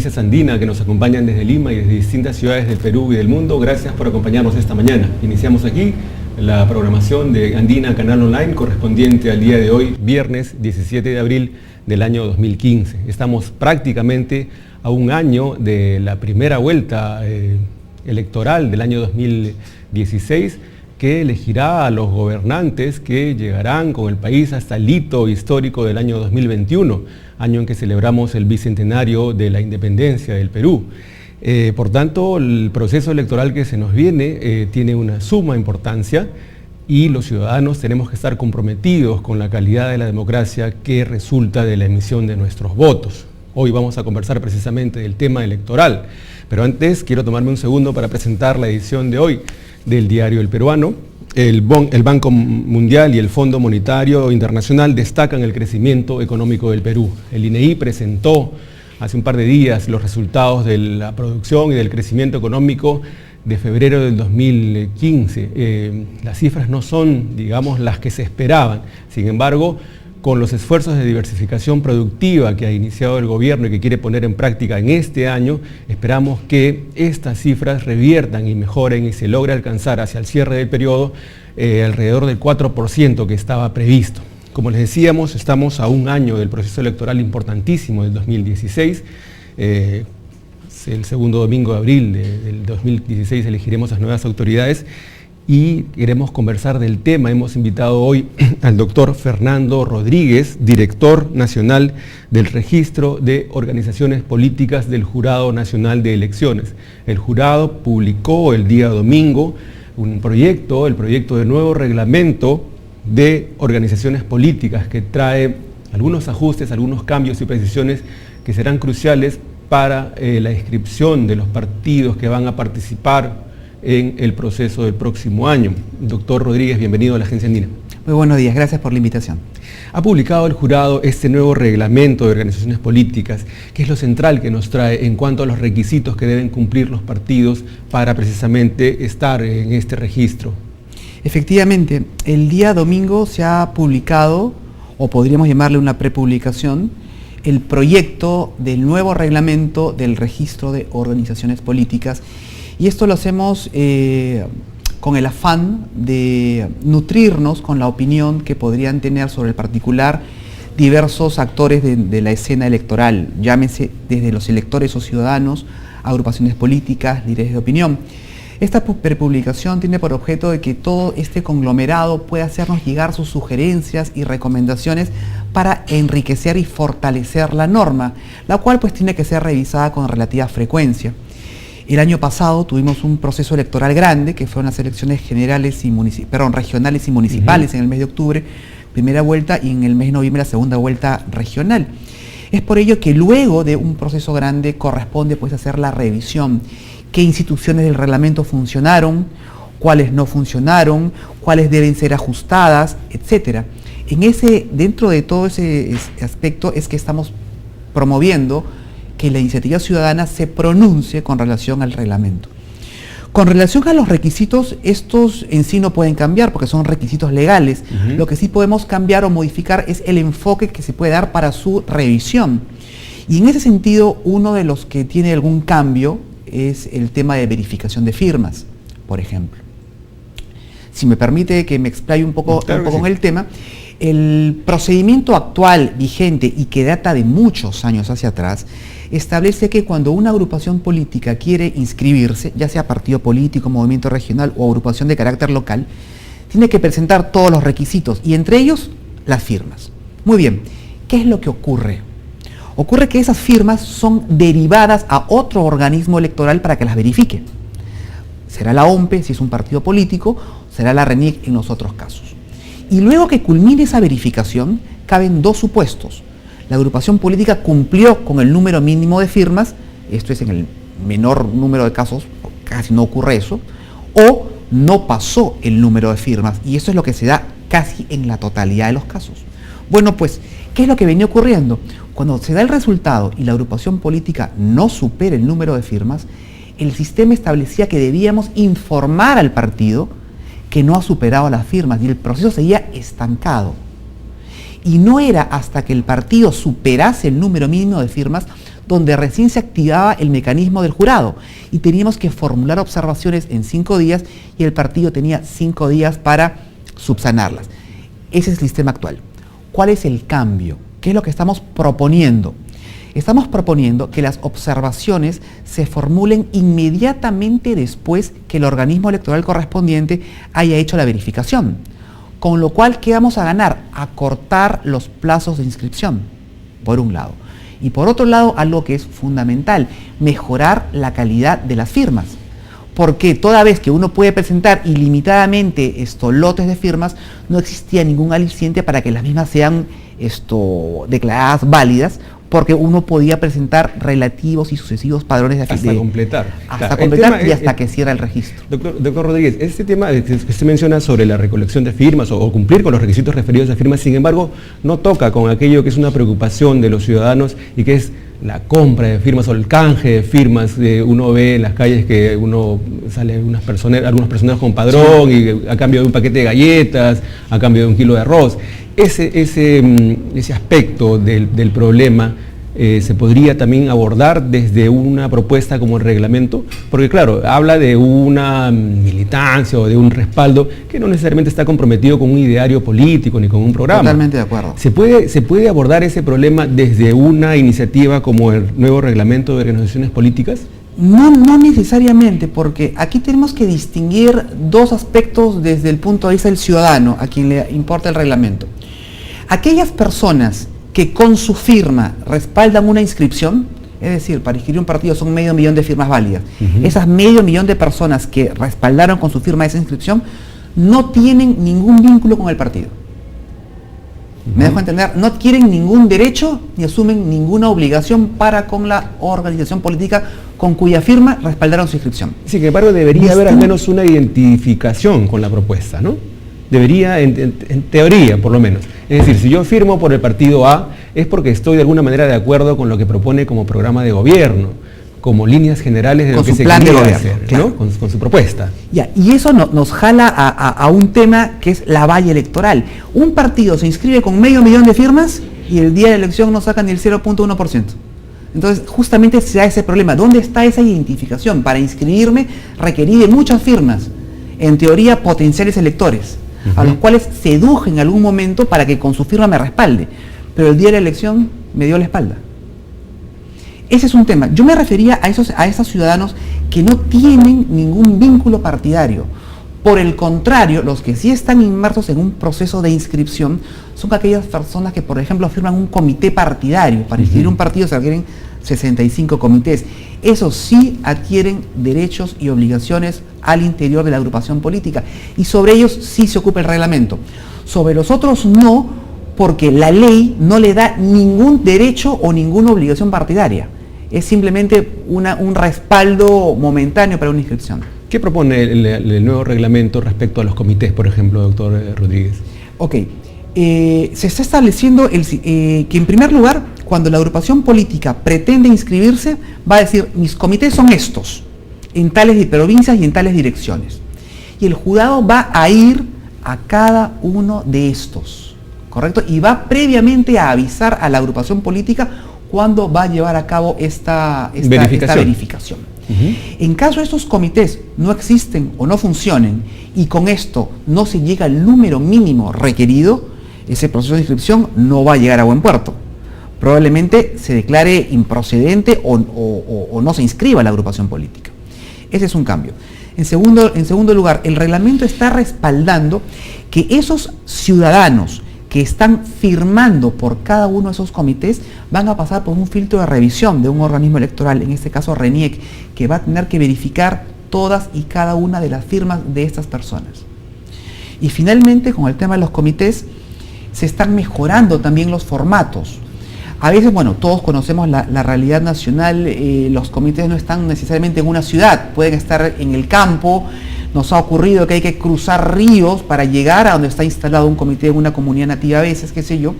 Noticias Andina que nos acompañan desde Lima y desde distintas ciudades del Perú y del mundo. Gracias por acompañarnos esta mañana. Iniciamos aquí la programación de Andina Canal Online correspondiente al día de hoy, viernes 17 de abril del año 2015. Estamos prácticamente a un año de la primera vuelta electoral del año 2016, que elegirá a los gobernantes que llegarán con el país hasta el hito histórico del año 2021, año en que celebramos el bicentenario de la independencia del Perú. Por tanto, el proceso electoral que se nos viene tiene una suma importancia y los ciudadanos tenemos que estar comprometidos con la calidad de la democracia que resulta de la emisión de nuestros votos. Hoy vamos a conversar precisamente del tema electoral, pero antes quiero tomarme un segundo para presentar la edición de hoy del Diario El Peruano. El Banco Mundial y el Fondo Monetario Internacional destacan el crecimiento económico del Perú. El INEI presentó hace un par de días los resultados de la producción y del crecimiento económico de febrero del 2015. Las cifras no son, digamos, las que se esperaban. Sin embargo, con los esfuerzos de diversificación productiva que ha iniciado el gobierno y que quiere poner en práctica en este año, esperamos que estas cifras reviertan y mejoren y se logre alcanzar hacia el cierre del periodo alrededor del 4% que estaba previsto. Como les decíamos, estamos a un año del proceso electoral importantísimo del 2016. El segundo domingo de abril del 2016 elegiremos las nuevas autoridades y queremos conversar del tema. Hemos invitado hoy al doctor Fernando Rodríguez, director nacional del Registro de Organizaciones Políticas del Jurado Nacional de Elecciones. El jurado publicó el día domingo el proyecto de nuevo reglamento de organizaciones políticas que trae algunos ajustes, algunos cambios y precisiones que serán cruciales para la inscripción de los partidos que van a participar en el proceso del próximo año. Doctor Rodríguez, bienvenido a la Agencia Andina. Muy buenos días, gracias por la invitación. Ha publicado el jurado este nuevo reglamento de organizaciones políticas, que es lo central que nos trae en cuanto a los requisitos que deben cumplir los partidos para precisamente estar en este registro. Efectivamente, el día domingo se ha publicado, o podríamos llamarle una prepublicación, el proyecto del nuevo reglamento del registro de organizaciones políticas. Y esto lo hacemos con el afán de nutrirnos con la opinión que podrían tener sobre el particular diversos actores de la escena electoral, llámese desde los electores o ciudadanos, agrupaciones políticas, líderes de opinión. Esta prepublicación tiene por objeto de que todo este conglomerado pueda hacernos llegar sus sugerencias y recomendaciones para enriquecer y fortalecer la norma, la cual pues tiene que ser revisada con relativa frecuencia. El año pasado tuvimos un proceso electoral grande, que fueron las elecciones regionales y municipales en el mes de octubre, primera vuelta, y en el mes de noviembre la segunda vuelta regional. Es por ello que luego de un proceso grande corresponde pues hacer la revisión. ¿Qué instituciones del reglamento funcionaron? ¿Cuáles no funcionaron? ¿Cuáles deben ser ajustadas? Etcétera. Dentro de todo ese aspecto es que estamos promoviendo que la iniciativa ciudadana se pronuncie con relación al reglamento. Con relación a los requisitos, estos en sí no pueden cambiar porque son requisitos legales. Lo que sí podemos cambiar o modificar es el enfoque que se puede dar para su revisión. Y en ese sentido, uno de los que tiene algún cambio es el tema de verificación de firmas, por ejemplo. Si me permite que me explaye un poco con el tema, el procedimiento actual vigente y que data de muchos años hacia atrás establece que cuando una agrupación política quiere inscribirse, ya sea partido político, movimiento regional o agrupación de carácter local, tiene que presentar todos los requisitos y entre ellos las firmas. Muy bien, ¿qué es lo que ocurre? Ocurre que esas firmas son derivadas a otro organismo electoral para que las verifique. Será la OMPE si es un partido político, será la RENIEC en los otros casos. Y luego que culmine esa verificación, caben dos supuestos. La agrupación política cumplió con el número mínimo de firmas, esto es en el menor número de casos, casi no ocurre eso, o no pasó el número de firmas, y eso es lo que se da casi en la totalidad de los casos. Bueno, pues, ¿qué es lo que venía ocurriendo? Cuando se da el resultado y la agrupación política no supera el número de firmas, el sistema establecía que debíamos informar al partido que no ha superado las firmas y el proceso seguía estancado. Y no era hasta que el partido superase el número mínimo de firmas donde recién se activaba el mecanismo del jurado. Y teníamos que formular observaciones en 5 días y el partido tenía 5 días para subsanarlas. Ese es el sistema actual. ¿Cuál es el cambio? ¿Qué es lo que estamos proponiendo? Estamos proponiendo que las observaciones se formulen inmediatamente después que el organismo electoral correspondiente haya hecho la verificación. Con lo cual, ¿qué vamos a ganar? Acortar los plazos de inscripción, por un lado. Y por otro lado, algo que es fundamental, mejorar la calidad de las firmas. Porque toda vez que uno puede presentar ilimitadamente lotes de firmas, no existía ningún aliciente para que las mismas sean declaradas válidas, porque uno podía presentar relativos y sucesivos padrones de hasta completar. Hasta completar y hasta que cierra el registro. Doctor Rodríguez, este tema que usted menciona sobre la recolección de firmas o cumplir con los requisitos referidos a firmas, sin embargo, no toca con aquello que es una preocupación de los ciudadanos y que es la compra de firmas o el canje de firmas. Uno ve en las calles que uno sale algunas personas con padrón, sí, y a cambio de un paquete de galletas, a cambio de 1 kilo de arroz. Ese aspecto del problema se podría también abordar desde una propuesta como el reglamento, porque claro, habla de una militancia o de un respaldo que no necesariamente está comprometido con un ideario político ni con un programa. Totalmente de acuerdo. ¿Se puede abordar ese problema desde una iniciativa como el nuevo reglamento de organizaciones políticas? No necesariamente, porque aquí tenemos que distinguir 2 aspectos desde el punto de vista del ciudadano, a quien le importa el reglamento. Aquellas personas que con su firma respaldan una inscripción, es decir, para inscribir un partido son 500.000 de firmas válidas. Esas 500.000 de personas que respaldaron con su firma esa inscripción no tienen ningún vínculo con el partido. ¿Me dejo entender? No adquieren ningún derecho ni asumen ninguna obligación para con la organización política con cuya firma respaldaron su inscripción. Sin embargo, debería haber al menos una identificación con la propuesta, ¿no? Debería, en teoría, por lo menos. Es decir, si yo firmo por el partido A, es porque estoy de alguna manera de acuerdo con lo que propone como programa de gobierno, como líneas generales de lo que se quiere hacer, claro, ¿no? Con su propuesta. Ya, y eso nos jala a un tema que es la valla electoral. Un partido se inscribe con 500.000 de firmas y el día de la elección no saca ni el 0.1%. Entonces, justamente se da ese problema. ¿Dónde está esa identificación? Para inscribirme requerí de muchas firmas, en teoría potenciales electores, a los cuales seduje en algún momento para que con su firma me respalde, pero el día de la elección me dio la espalda. Ese es un tema. Yo me refería a esos ciudadanos que no tienen ningún vínculo partidario. Por el contrario, los que sí están inmersos en un proceso de inscripción son aquellas personas que, por ejemplo, firman un comité partidario. Para inscribir un partido se requieren 65 comités. Esos sí adquieren derechos y obligaciones al interior de la agrupación política. Y sobre ellos sí se ocupa el reglamento. Sobre los otros no, porque la ley no le da ningún derecho o ninguna obligación partidaria. Es simplemente un respaldo momentáneo para una inscripción. ¿Qué propone el nuevo reglamento respecto a los comités, por ejemplo, doctor Rodríguez? Ok, se está estableciendo que en primer lugar, cuando la agrupación política pretende inscribirse, va a decir, mis comités son estos, en tales provincias y en tales direcciones. Y el jurado va a ir a cada uno de estos, ¿correcto? Y va previamente a avisar a la agrupación política cuándo va a llevar a cabo esta verificación. En caso de estos comités no existen o no funcionen y con esto no se llega al número mínimo requerido, ese proceso de inscripción no va a llegar a buen puerto. Probablemente se declare improcedente o no se inscriba a la agrupación política. Ese es un cambio. En segundo lugar, el reglamento está respaldando que esos ciudadanos que están firmando por cada uno de esos comités van a pasar por un filtro de revisión de un organismo electoral, en este caso RENIEC, que va a tener que verificar todas y cada una de las firmas de estas personas. Y finalmente, con el tema de los comités, se están mejorando también los formatos. A veces, bueno, todos conocemos la realidad nacional, los comités no están necesariamente en una ciudad, pueden estar en el campo. Nos ha ocurrido que hay que cruzar ríos para llegar a donde está instalado un comité en una comunidad nativa a veces, qué sé yo,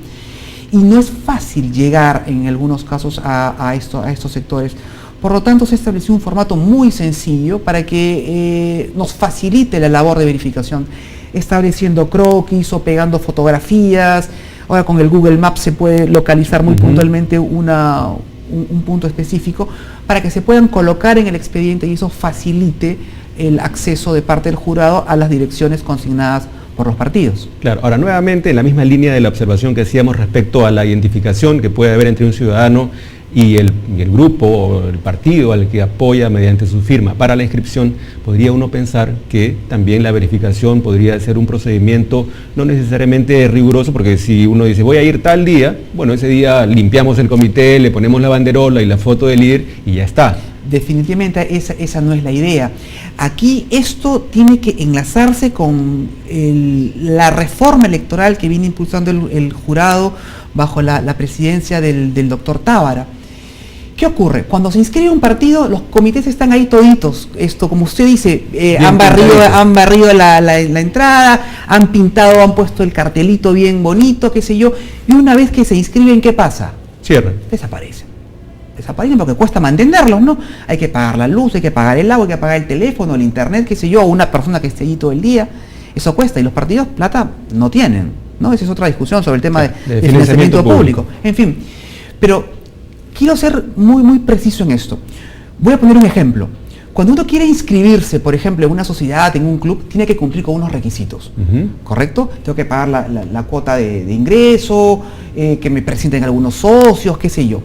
y no es fácil llegar en algunos casos a estos sectores. Por lo tanto, se estableció un formato muy sencillo para que nos facilite la labor de verificación, estableciendo croquis o pegando fotografías Ahora con el Google Maps se puede localizar muy puntualmente un punto específico para que se puedan colocar en el expediente y eso facilite el acceso de parte del jurado a las direcciones consignadas por los partidos. Claro, ahora nuevamente en la misma línea de la observación que hacíamos respecto a la identificación que puede haber entre un ciudadano y el grupo o el partido al que apoya mediante su firma para la inscripción, podría uno pensar que también la verificación podría ser un procedimiento no necesariamente riguroso, porque si uno dice voy a ir tal día, bueno, ese día limpiamos el comité, le ponemos la banderola y la foto del líder y ya está. Definitivamente esa no es la idea. Aquí esto tiene que enlazarse con la reforma electoral que viene impulsando el jurado bajo la presidencia del doctor Tábara. ¿Qué ocurre? Cuando se inscribe un partido, los comités están ahí toditos. Esto, como usted dice, han barrido la entrada, han pintado, han puesto el cartelito bien bonito, qué sé yo, y una vez que se inscriben, ¿qué pasa? Cierran. Desaparecen porque cuesta mantenerlos, ¿no? Hay que pagar la luz, hay que pagar el agua, hay que pagar el teléfono, el internet, qué sé yo, una persona que esté allí todo el día. Eso cuesta y los partidos plata no tienen, ¿no? Esa es otra discusión sobre el tema de financiamiento público. En fin, pero quiero ser muy preciso en esto. Voy a poner un ejemplo. Cuando uno quiere inscribirse, por ejemplo, en una sociedad, en un club, tiene que cumplir con unos requisitos, ¿correcto? Tengo que pagar la cuota de ingreso, que me presenten algunos socios, qué sé yo.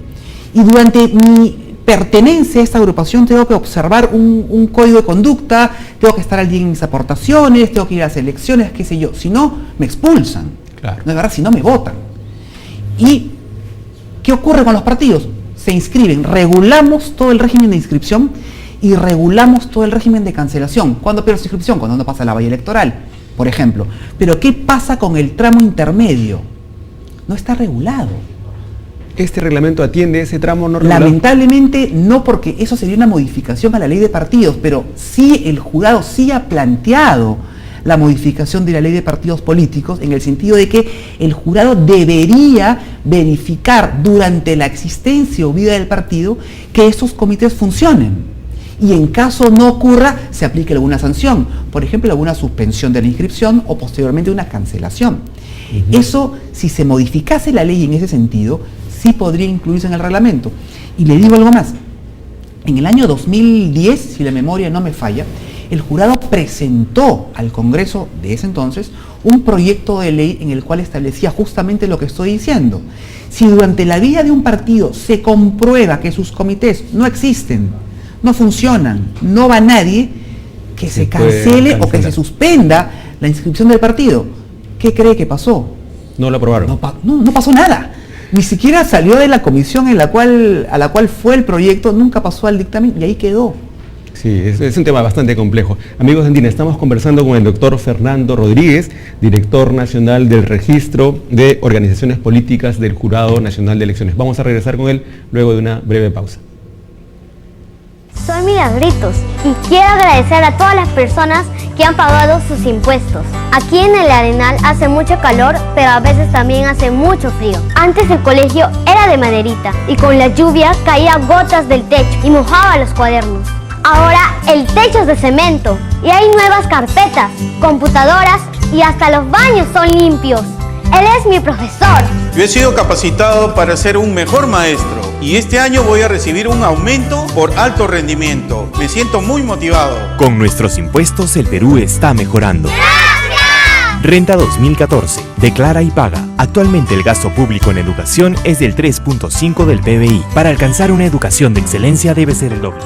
Y durante mi pertenencia a esta agrupación tengo que observar un código de conducta, tengo que estar al día en mis aportaciones, tengo que ir a las elecciones, qué sé yo. Si no, me expulsan. Claro. No es verdad, si no, me votan. ¿Y qué ocurre con los partidos? Se inscriben, regulamos todo el régimen de inscripción y regulamos todo el régimen de cancelación. ¿Cuándo pierdo su inscripción? Cuando no pasa la valla electoral, por ejemplo. Pero ¿qué pasa con el tramo intermedio? No está regulado. ¿Este reglamento atiende ese tramo no regulado? Lamentablemente no, porque eso sería una modificación a la ley de partidos, pero sí el jurado sí ha planteado la modificación de la ley de partidos políticos en el sentido de que el jurado debería verificar durante la existencia o vida del partido que estos comités funcionen. Y en caso no ocurra, se aplique alguna sanción, por ejemplo, alguna suspensión de la inscripción o posteriormente una cancelación. Eso, si se modificase la ley en ese sentido, sí podría incluirse en el reglamento. Y le digo algo más. En el año 2010, si la memoria no me falla, el jurado presentó al Congreso de ese entonces un proyecto de ley en el cual establecía justamente lo que estoy diciendo. Si durante la vida de un partido se comprueba que sus comités no existen, no funcionan, no va nadie, que se cancele o que se suspenda la inscripción del partido. ¿Qué cree que pasó? No lo aprobaron. No pasó nada. Ni siquiera salió de la comisión a la cual fue el proyecto, nunca pasó al dictamen y ahí quedó. Sí, es un tema bastante complejo. Amigos de Andina, estamos conversando con el doctor Fernando Rodríguez, director nacional del Registro de Organizaciones Políticas del Jurado Nacional de Elecciones. Vamos a regresar con él luego de una breve pausa. Soy Milagritos y quiero agradecer a todas las personas que han pagado sus impuestos. Aquí en el Arenal hace mucho calor, pero a veces también hace mucho frío. Antes el colegio era de maderita y con la lluvia caía gotas del techo y mojaba los cuadernos. Ahora el techo es de cemento y hay nuevas carpetas, computadoras y hasta los baños son limpios. Él es mi profesor. Yo he sido capacitado para ser un mejor maestro y este año voy a recibir un aumento por alto rendimiento. Me siento muy motivado. Con nuestros impuestos el Perú está mejorando. ¡Gracias! Renta 2014. Declara y paga. Actualmente el gasto público en educación es del 3.5 del PBI. Para alcanzar una educación de excelencia debe ser el doble.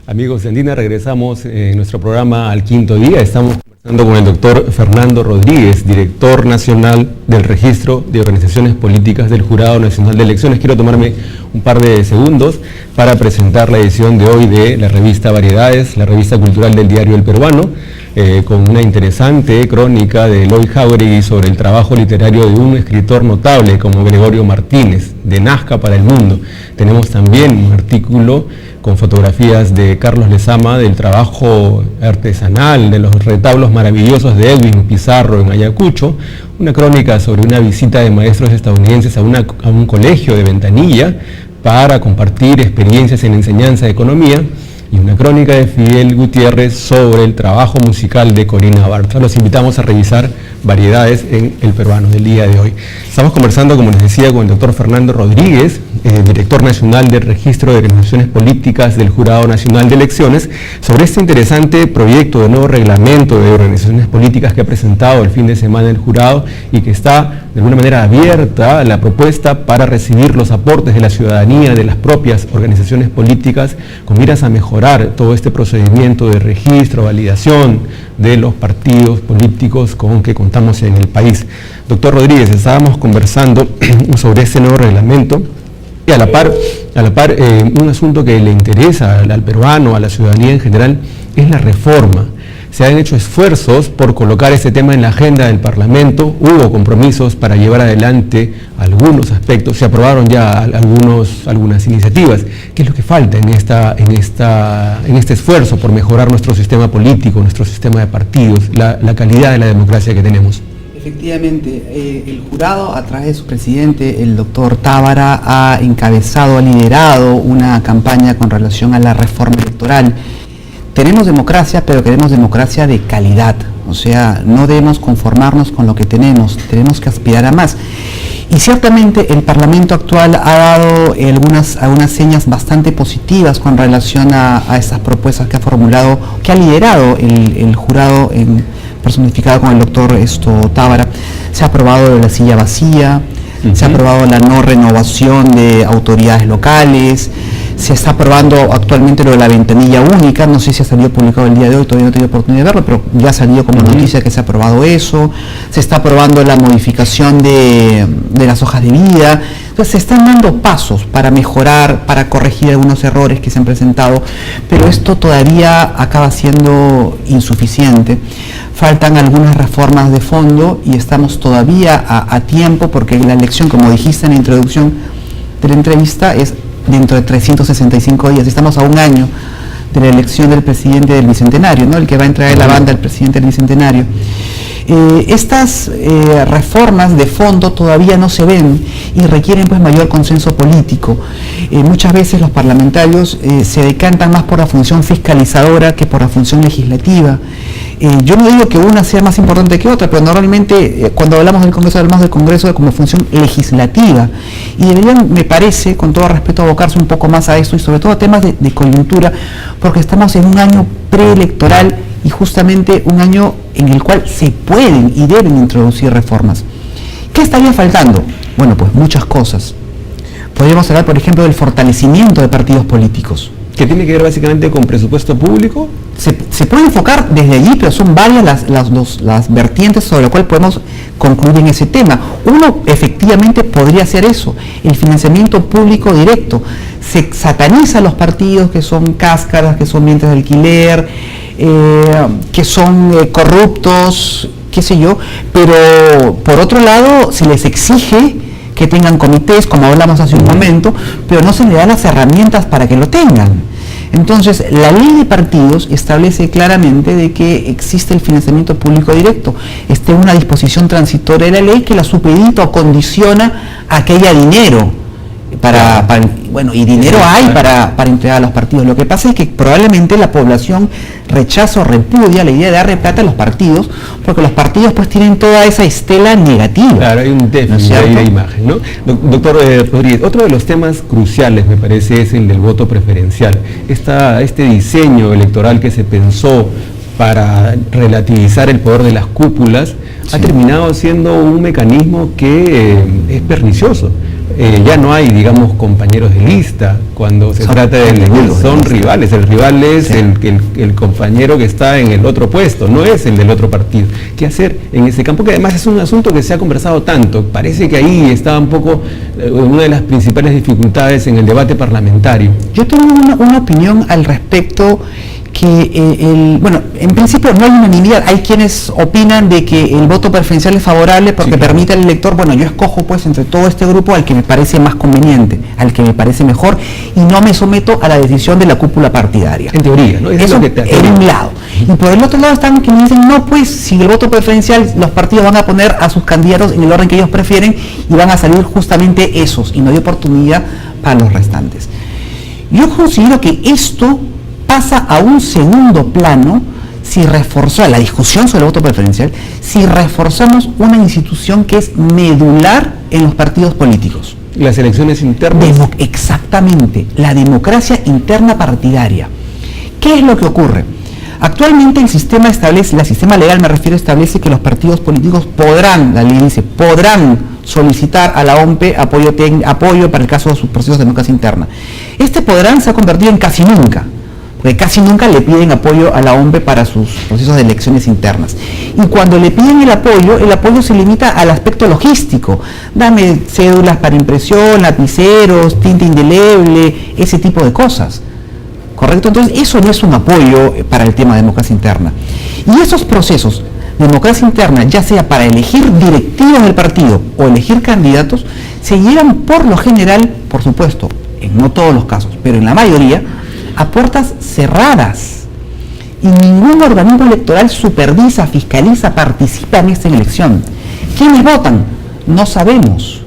Amigos de Andina, regresamos en nuestro programa al quinto día. Estamos conversando con el doctor Fernando Rodríguez, director nacional del Registro de Organizaciones Políticas del Jurado Nacional de Elecciones. Quiero tomarme un par de segundos para presentar la edición de hoy de la revista Variedades, la revista cultural del Diario El Peruano, con una interesante crónica de Eloy Jáuregui sobre el trabajo literario de un escritor notable como Gregorio Martínez, de Nazca para el Mundo. Tenemos también un artículo con fotografías de Carlos Lezama del trabajo artesanal, de los retablos maravillosos de Edwin Pizarro en Ayacucho, una crónica sobre una visita de maestros estadounidenses a un colegio de Ventanilla para compartir experiencias en enseñanza de economía, y una crónica de Fidel Gutiérrez sobre el trabajo musical de Corina Bartra. Los invitamos a revisar Variedades en El Peruano del día de hoy. Estamos conversando, como les decía, con el doctor Fernando Rodríguez, director nacional del Registro de Organizaciones Políticas del Jurado Nacional de Elecciones, sobre este interesante proyecto de nuevo reglamento de organizaciones políticas que ha presentado el fin de semana el jurado y que está de alguna manera abierta a la propuesta para recibir los aportes de la ciudadanía, de las propias organizaciones políticas, con miras a mejorar todo este procedimiento de registro, validación de los partidos políticos con que contamos en el país. Doctor Rodríguez, estábamos conversando sobre este nuevo reglamento y a la par, un asunto que le interesa al peruano, a la ciudadanía en general, es la reforma. Se han hecho esfuerzos por colocar este tema en la agenda del Parlamento, hubo compromisos para llevar adelante algunos aspectos, se aprobaron ya algunas iniciativas. ¿Qué es lo que falta en este esfuerzo por mejorar nuestro sistema político, nuestro sistema de partidos, la calidad de la democracia que tenemos? Efectivamente, el jurado, a través de su presidente, el doctor Tábara, ha liderado una campaña con relación a la reforma electoral. Tenemos democracia, pero queremos democracia de calidad, o sea, no debemos conformarnos con lo que tenemos que aspirar a más. Y ciertamente el Parlamento actual ha dado algunas señas bastante positivas con relación a estas propuestas que ha liderado el jurado personificado con el doctor Tábara. Se ha aprobado la silla vacía, se ha aprobado la no renovación de autoridades locales, se está aprobando actualmente lo de la ventanilla única, no sé si ha salido publicado el día de hoy, todavía no he tenido oportunidad de verlo, pero ya ha salido como noticia que se ha aprobado eso, se está aprobando la modificación de las hojas de vida. Entonces se están dando pasos para mejorar, para corregir algunos errores que se han presentado, pero esto todavía acaba siendo insuficiente. Faltan algunas reformas de fondo y estamos todavía a tiempo, porque la elección, como dijiste en la introducción de la entrevista, es dentro de 365 días. Estamos a un año de la elección del presidente del Bicentenario, ¿no? El que va a entrar en la banda, el presidente del Bicentenario. Estas reformas de fondo todavía no se ven y requieren pues mayor consenso político. Muchas veces los parlamentarios se decantan más por la función fiscalizadora que por la función legislativa. Yo no digo que una sea más importante que otra, pero normalmente cuando hablamos del Congreso como función legislativa, y deberían, me parece, con todo respeto, abocarse un poco más a esto y sobre todo a temas de coyuntura, porque estamos en un año preelectoral y justamente un año en el cual se pueden y deben introducir reformas. ¿Qué estaría faltando? Bueno, pues muchas cosas. Podríamos hablar, por ejemplo, del fortalecimiento de partidos políticos. ¿Que tiene que ver básicamente con presupuesto público? Se puede enfocar desde allí, pero son varias las vertientes sobre las cuales podemos concluir en ese tema. Uno, efectivamente, podría ser eso, el financiamiento público directo. Se sataniza a los partidos que son cáscaras, que son vientres de alquiler, que son corruptos, qué sé yo, pero por otro lado se les exige que tengan comités, como hablamos hace un momento, pero no se les da las herramientas para que lo tengan. Entonces, la ley de partidos establece claramente de que existe el financiamiento público directo. Está en una disposición transitoria de la ley que la supedita o condiciona a que haya dinero y dinero hay para entregar a los partidos. Lo que pasa es que probablemente la población rechaza o repudia la idea de darle plata a los partidos, porque los partidos pues tienen toda esa estela negativa. Claro, hay un déficit de imagen, ¿no? Doctor Rodríguez, otro de los temas cruciales, me parece, es el del voto preferencial. Este diseño electoral que se pensó para relativizar el poder de las cúpulas, ha terminado siendo un mecanismo que es pernicioso ya no hay, digamos, compañeros de lista cuando se trata de elegir, son rivales. El rival es el compañero que está en el otro puesto, no es el del otro partido. ¿Qué hacer en ese campo? Que además es un asunto que se ha conversado tanto. Parece que ahí está un poco una de las principales dificultades en el debate parlamentario. Yo tengo una opinión al respecto que, bueno, en principio no hay unanimidad. Hay quienes opinan de que el voto preferencial es favorable porque permite al elector, bueno, yo escojo pues entre todo este grupo al que me parece más conveniente, al que me parece mejor, y no me someto a la decisión de la cúpula partidaria. En teoría, ¿no? Eso en un lado. Y por el otro lado están quienes dicen, no, pues, sin el voto preferencial, los partidos van a poner a sus candidatos en el orden que ellos prefieren y van a salir justamente esos, y no hay oportunidad para los restantes. Yo considero que esto pasa a un segundo plano si reforzamos la discusión sobre el voto preferencial, si reforzamos una institución que es medular en los partidos políticos. Las elecciones internas. Exactamente, la democracia interna partidaria. ¿Qué es lo que ocurre? Actualmente el sistema legal, me refiero, establece que los partidos políticos podrán, la ley dice, podrán solicitar a la OMPE apoyo para el caso de sus procesos de democracia interna. Este podrán se ha convertido en casi nunca, porque casi nunca le piden apoyo a la OMPE para sus procesos de elecciones internas. Y cuando le piden el apoyo se limita al aspecto logístico. Dame cédulas para impresión, lapiceros, tinta indeleble, ese tipo de cosas. ¿Correcto? Entonces, eso no es un apoyo para el tema de democracia interna. Y esos procesos de democracia interna, ya sea para elegir directivos del partido o elegir candidatos, se llevan por lo general, por supuesto, en no todos los casos, pero en la mayoría, a puertas cerradas. Y ningún organismo electoral supervisa, fiscaliza, participa en esta elección. ¿Quiénes votan? No sabemos.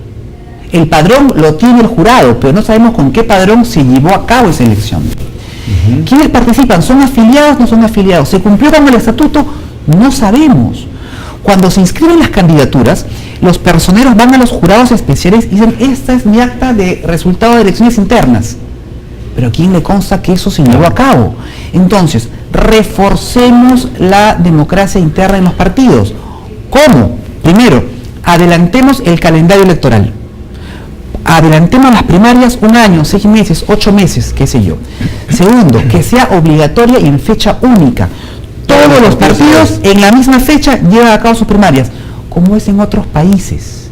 El padrón lo tiene el jurado, pero no sabemos con qué padrón se llevó a cabo esa elección. ¿Quiénes participan? ¿Son afiliados? ¿No son afiliados? ¿Se cumplió con el estatuto? No sabemos. Cuando se inscriben las candidaturas, los personeros van a los jurados especiales y dicen, esta es mi acta de resultado de elecciones internas. Pero ¿a quién le consta que eso se llevó a cabo? Entonces, reforcemos la democracia interna en los partidos. ¿Cómo? Primero, adelantemos el calendario electoral. Adelantemos las primarias 1 año, 6 meses, 8 meses, qué sé yo. Segundo, que sea obligatoria y en fecha única. Todos los partidos en la misma fecha llevan a cabo sus primarias, como es en otros países.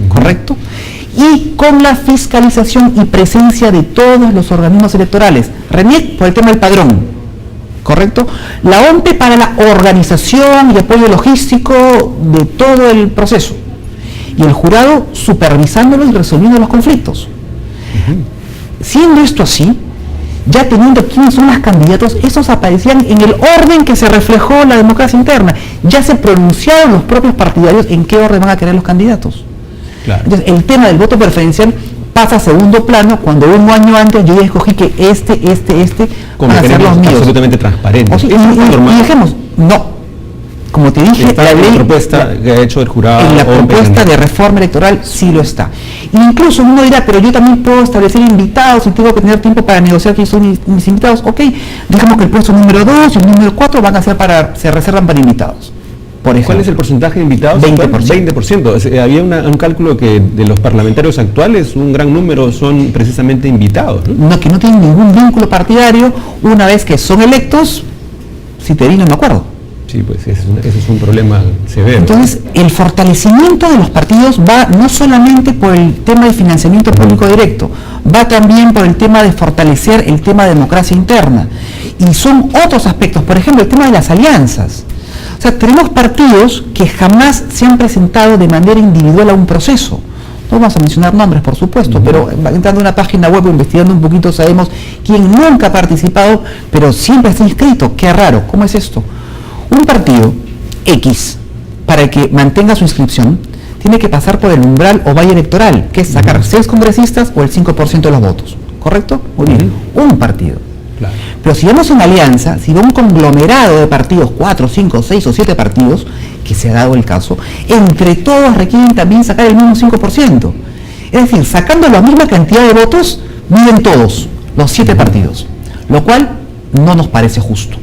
¿Correcto? Y con la fiscalización y presencia de todos los organismos electorales. RENIEC por el tema del padrón. ¿Correcto? La OMPE para la organización y apoyo logístico de todo el proceso. Y el jurado supervisándolo y resolviendo los conflictos. Siendo esto así, ya teniendo quiénes son los candidatos, esos aparecían en el orden que se reflejó la democracia interna. Ya se pronunciaron los propios partidarios en qué orden van a querer los candidatos. Claro. Entonces, el tema del voto preferencial pasa a segundo plano cuando 1 año antes yo ya escogí que este como van a ser los míos. Absolutamente transparente. O sea, y dejemos, no. Como te dije, la ley, propuesta que ha hecho el jurado. En la propuesta de reforma electoral sí lo está. E incluso uno dirá, pero yo también puedo establecer invitados y tengo que tener tiempo para negociar quiénes son mis invitados. Ok, digamos que el puesto número 2 y el número 4 van a ser se reservan para invitados. Por ejemplo, ¿cuál es el porcentaje de invitados? 20%. 20%. Había un cálculo que de los parlamentarios actuales, un gran número son precisamente invitados, ¿no? No, que no tienen ningún vínculo partidario. Una vez que son electos, si te vi, no me acuerdo. Sí, pues ese es un problema severo. Entonces, el fortalecimiento de los partidos va no solamente por el tema del financiamiento público directo, va también por el tema de fortalecer el tema de democracia interna. Y son otros aspectos, por ejemplo, el tema de las alianzas. O sea, tenemos partidos que jamás se han presentado de manera individual a un proceso. No vamos a mencionar nombres, por supuesto, pero entrando a una página web o investigando un poquito sabemos quién nunca ha participado, pero siempre está inscrito. Qué raro, ¿cómo es esto? Un partido X, para que mantenga su inscripción, tiene que pasar por el umbral o valle electoral, que es sacar 6 congresistas o el 5% de los votos. ¿Correcto? Muy bien. Un partido. Claro. Pero si vemos una alianza, si va un conglomerado de partidos, 4, 5, 6 o 7 partidos, que se ha dado el caso, entre todos requieren también sacar el mismo 5%. Es decir, sacando la misma cantidad de votos, viven todos, los 7 partidos, lo cual no nos parece justo.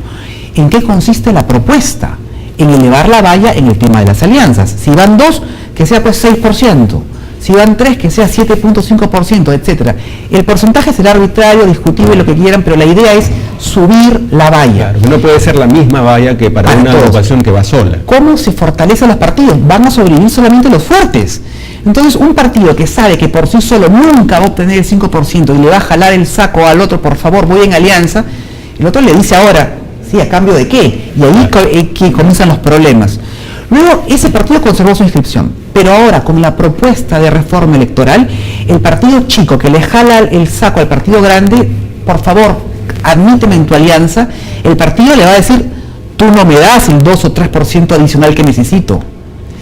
¿En qué consiste la propuesta? En elevar la valla en el tema de las alianzas. Si van 2, que sea pues 6%. Si van 3, que sea 7.5%, etcétera. El porcentaje será arbitrario, discutible, lo que quieran, pero la idea es subir la valla. Claro, no puede ser la misma valla que para una agrupación que va sola. ¿Cómo se fortalecen los partidos? Van a sobrevivir solamente los fuertes. Entonces, un partido que sabe que por sí solo nunca va a obtener el 5% y le va a jalar el saco al otro, por favor, voy en alianza, el otro le dice ahora, sí, ¿a cambio de qué? Y ahí que comienzan los problemas. Luego, ese partido conservó su inscripción, pero ahora con la propuesta de reforma electoral, el partido chico que le jala el saco al partido grande, por favor, admíteme en tu alianza, el partido le va a decir, tú no me das el 2 o 3% adicional que necesito.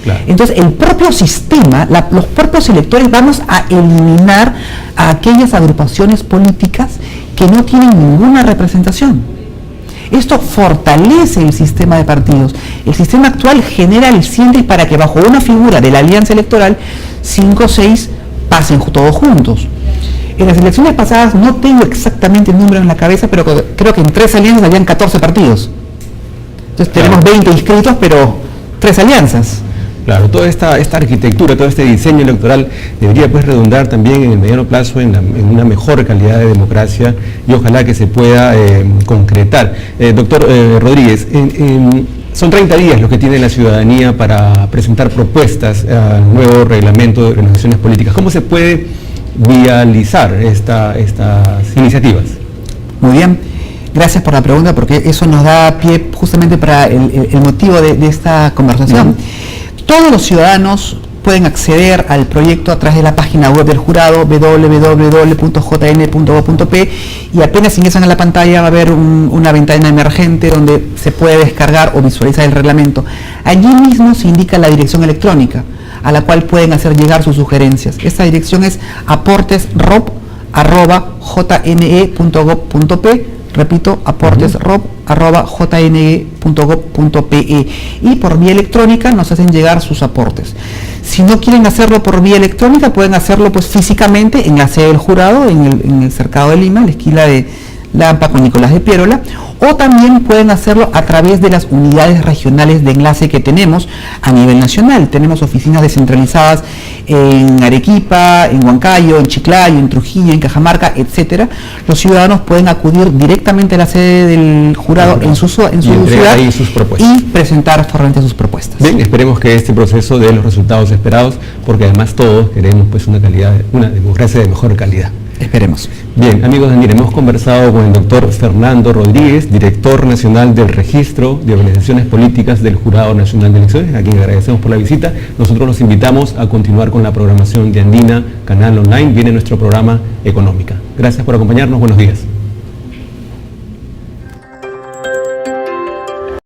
Claro. Entonces, el propio sistema, los propios electores, vamos a eliminar a aquellas agrupaciones políticas que no tienen ninguna representación. Esto fortalece el sistema de partidos. El sistema actual genera alicientes para que bajo una figura de la alianza electoral, 5 o 6 pasen todos juntos. En las elecciones pasadas no tengo exactamente el número en la cabeza, pero creo que en 3 alianzas habían 14 partidos. Entonces tenemos 20 inscritos, pero 3 alianzas. Claro, toda esta arquitectura, todo este diseño electoral debería pues redundar también en el mediano plazo en una mejor calidad de democracia y ojalá que se pueda concretar. Doctor Rodríguez, son 30 días los que tiene la ciudadanía para presentar propuestas al nuevo reglamento de organizaciones políticas. ¿Cómo se puede vializar estas iniciativas? Muy bien, gracias por la pregunta porque eso nos da pie justamente para el motivo de esta conversación. Todos los ciudadanos pueden acceder al proyecto a través de la página web del jurado www.jn.gov.p y apenas ingresan a la pantalla va a haber una ventana emergente donde se puede descargar o visualizar el reglamento. Allí mismo se indica la dirección electrónica a la cual pueden hacer llegar sus sugerencias. Esta dirección es aportesrob@jne.gov.p. Repito, aportesrob@jne.gov.pe y por vía electrónica nos hacen llegar sus aportes. Si no quieren hacerlo por vía electrónica, pueden hacerlo pues físicamente en la sede del jurado, en el Cercado de Lima, en la esquina de Lampa con Nicolás de Piérola, o también pueden hacerlo a través de las unidades regionales de enlace que tenemos a nivel nacional. Tenemos oficinas descentralizadas en Arequipa, en Huancayo, en Chiclayo, en Trujillo, en Cajamarca, etcétera. Los ciudadanos pueden acudir directamente a la sede del jurado en su ciudad y presentar formalmente sus propuestas. Bien, esperemos que este proceso dé los resultados esperados, porque además todos queremos pues una democracia de mejor calidad. Esperemos. Bien, amigos de Andina, hemos conversado con el doctor Fernando Rodríguez, director nacional del Registro de Organizaciones Políticas del Jurado Nacional de Elecciones, a quien agradecemos por la visita. Nosotros los invitamos a continuar con la programación de Andina, canal online. Viene nuestro programa Económica. Gracias por acompañarnos. Buenos días.